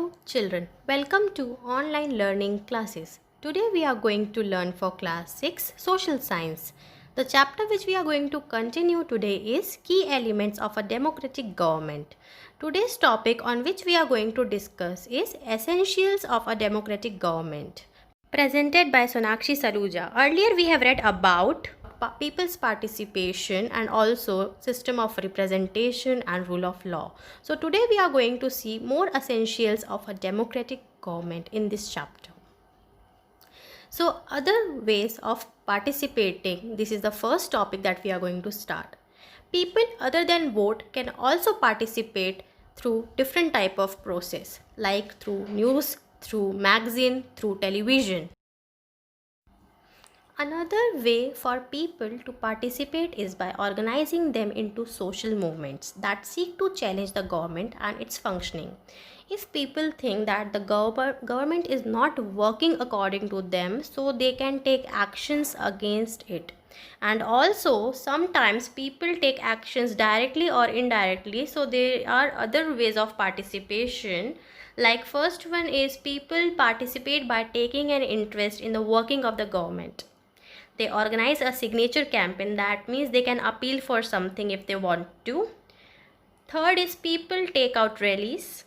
Hello children, welcome to online learning classes. Today we are going to learn for class 6 social science. The chapter which we are going to continue today is key elements of a democratic government. Today's topic on which we are going to discuss is essentials of a democratic government. Presented by Sonakshi Saluja. Earlier we have read about people's participation and also system of representation and rule of law. So today we are going to see more essentials of a democratic government in this chapter. So other ways of participating, this is the first topic that we are going to start. People other than vote can also participate through different type of process, like through news, through magazine, through television. Another way for people to participate is by organizing them into social movements that seek to challenge the government and its functioning. If people think that the government is not working according to them, so they can take actions against it. And also, sometimes people take actions directly or indirectly, so there are other ways of participation. Like, first one is people participate by taking an interest in the working of the government. They organize a signature campaign, that means they can appeal for something if they want to. Third is people take out rallies.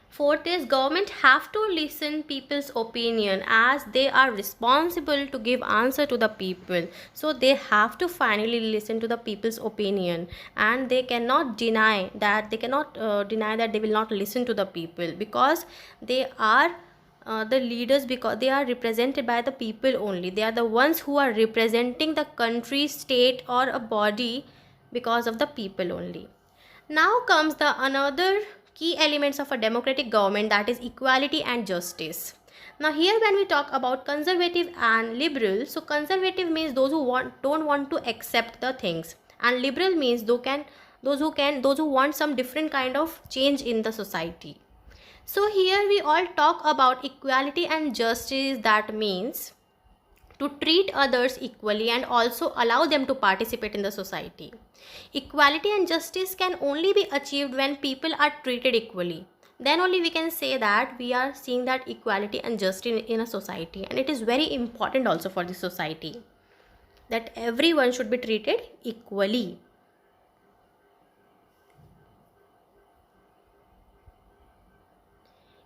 Fourth is government have to listen people's opinion, as they are responsible to give answer to the people. So they have to finally listen to the people's opinion, and they cannot deny that they will not listen to the people, because they are the leaders, because they are represented by the people only. They are the ones who are representing the country, state or a body because of the people only. Now comes the another key elements of a democratic government, that is equality and justice. Now here when we talk about conservative and liberal, so conservative means those who don't want to accept the things, and liberal means those who want some different kind of change in the society. So here we all talk about equality and justice, that means to treat others equally and also allow them to participate in the society. Equality and justice can only be achieved when people are treated equally. Then only we can say that we are seeing that equality and justice in a society, and it is very important also for the society that everyone should be treated equally.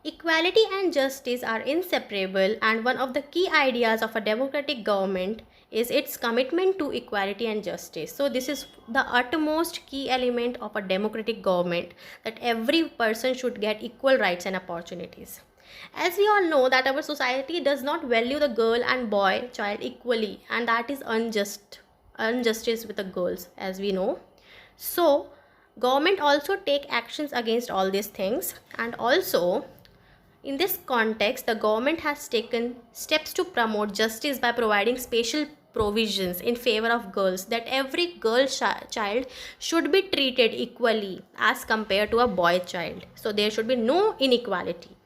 Equality and justice are inseparable, and one of the key ideas of a democratic government is its commitment to equality and justice. So this is the utmost key element of a democratic government, that every person should get equal rights and opportunities. As we all know that our society does not value the girl and boy child equally, and that is injustice with the girls, as we know. So government also take actions against all these things, and also in this context, the government has taken steps to promote justice by providing special provisions in favor of girls, that every girl child should be treated equally as compared to a boy child. So there should be no inequality.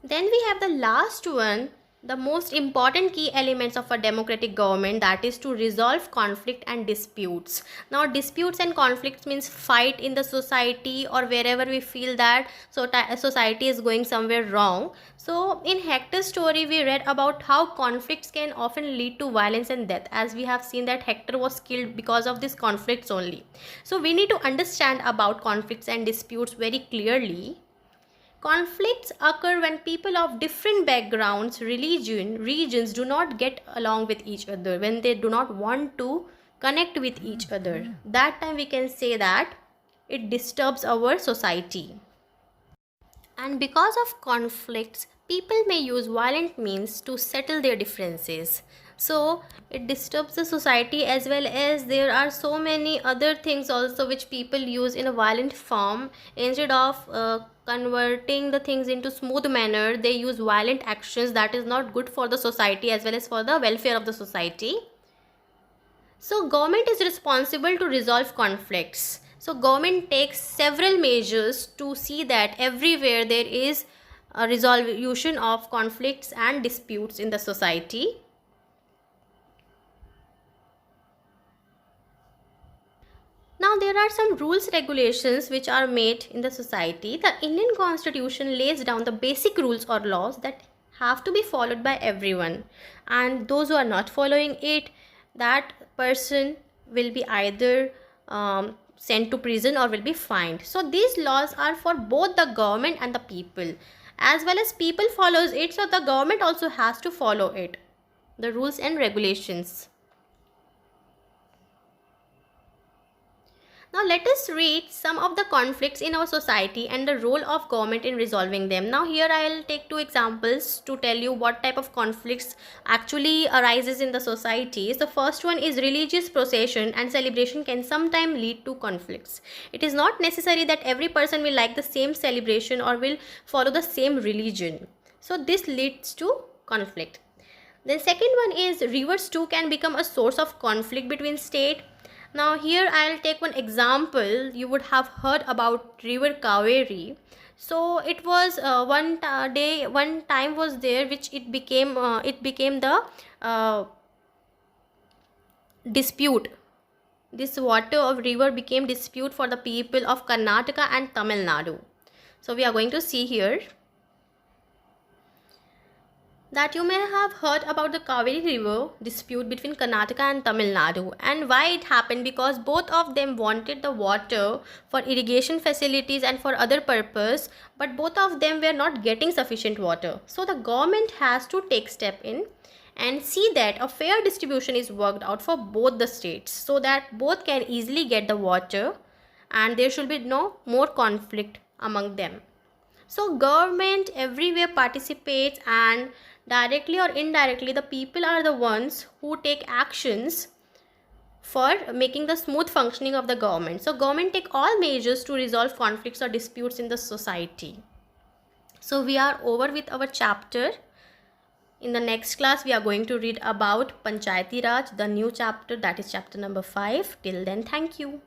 Then we have the last one, the most important key elements of a democratic government, that is to resolve conflict and disputes. Now disputes and conflicts means fight in the society or wherever we feel that society is going somewhere wrong. So in Hector's story we read about how conflicts can often lead to violence and death, as we have seen that Hector was killed because of these conflicts only. So we need to understand about conflicts and disputes very clearly. Conflicts occur when people of different backgrounds, regions do not get along with each other, when they do not want to connect with each other. That time we can say that it disturbs our society. And because of conflicts, people may use violent means to settle their differences. So it disturbs the society, as well as there are so many other things also which people use in a violent form. Instead of converting the things into smooth manner, they use violent actions that is not good for the society as well as for the welfare of the society. So government is responsible to resolve conflicts. So government takes several measures to see that everywhere there is a resolution of conflicts and disputes in the society. Now there are some rules regulations which are made in the society. The Indian constitution lays down the basic rules or laws that have to be followed by everyone, and those who are not following it, that person will be either sent to prison or will be fined. So these laws are for both the government and the people, as well as people follows it, so the government also has to follow it, the rules and regulations. Now let us read some of the conflicts in our society and the role of government in resolving them. Now here I will take two examples to tell you what type of conflicts actually arises in the societies. The first one is religious procession and celebration can sometimes lead to conflicts. It is not necessary that every person will like the same celebration or will follow the same religion. So this leads to conflict. Then second one is rivers too can become a source of conflict between state. Now here I'll take one example. You would have heard about river Kaveri. So it was one time was there which it became the dispute. This water of river became dispute for the people of Karnataka and Tamil Nadu. So we are going to see here that you may have heard about the Kaveri River dispute between Karnataka and Tamil Nadu, and why it happened, because both of them wanted the water for irrigation facilities and for other purpose, but both of them were not getting sufficient water. So the government has to take step in and see that a fair distribution is worked out for both the states, so that both can easily get the water and there should be no more conflict among them. So government everywhere participates, and directly or indirectly the people are the ones who take actions for making the smooth functioning of the government. So government take all measures to resolve conflicts or disputes in the society. So we are over with our chapter. In the next class we are going to read about Panchayati Raj, the new chapter, that is chapter number 5. Till then, thank you.